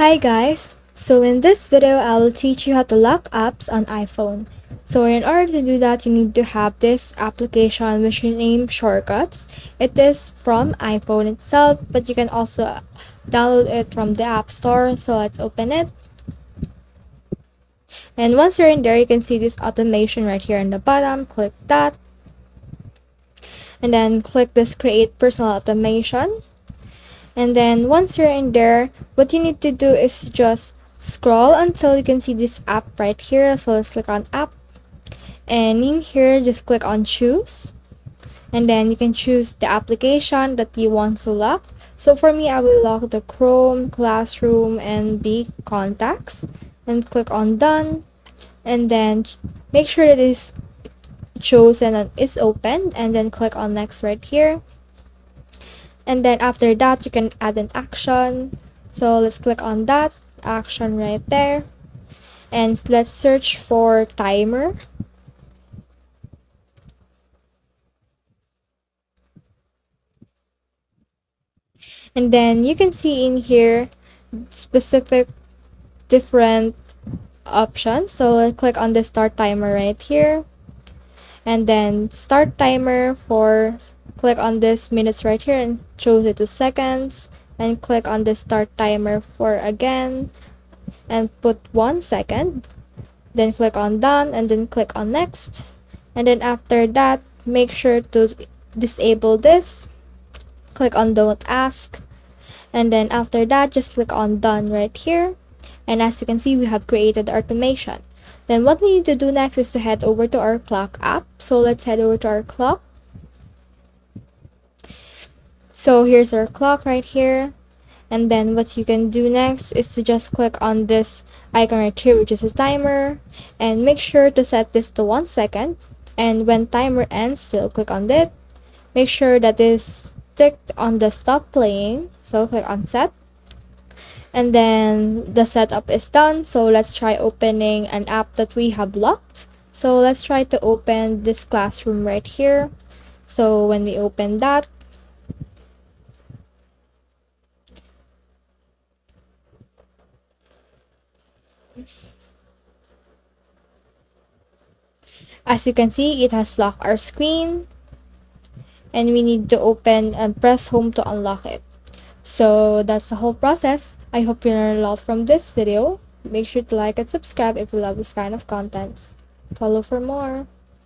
Hi guys! So in this video, I will teach you how to lock apps on iPhone. So in order to do that, you need to have this application which is named Shortcuts. It is from iPhone itself, but you can also download it from the App Store. So let's open it. And once you're in there, you can see this automation right here in the bottom. Click that. And then click this Create Personal Automation. And then once you're in there, what you need to do is just scroll until you can see this app right here. So let's click on app, and in here just click on choose, and then you can choose the application that you want to lock. So for me, I will lock the Chrome, Classroom, and the contacts, and click on done. And then make sure that it is chosen and is open, and then click on next right here. And then after that, you can add an action. So let's click on that action right there. And let's search for timer. And then you can see in here specific different options. So let's click on the start timer right here. And then start timer for, click on this minutes right here and choose it to seconds, and click on the start timer for again and put 1 second, then click on done, and then click on next. And then after that, make sure to disable this, click on don't ask, and then after that just click on done right here. And as you can see, we have created the automation. Then what we need to do next is to head over to our clock app. So let's head over to our clock. So here's our clock right here. And then what you can do next is to just click on this icon right here, which is a timer, and make sure to set this to 1 second. And when timer ends, still click on it. Make sure that is ticked on the stop playing, so click on set. And then the setup is done. So let's try opening an app that we have locked. So let's try to open this classroom right here. So when we open that, as you can see, it has locked our screen, and we need to open and press home to unlock it. So that's the whole process. I hope you learned a lot from this video. Make sure to like and subscribe if you love this kind of content. Follow for more.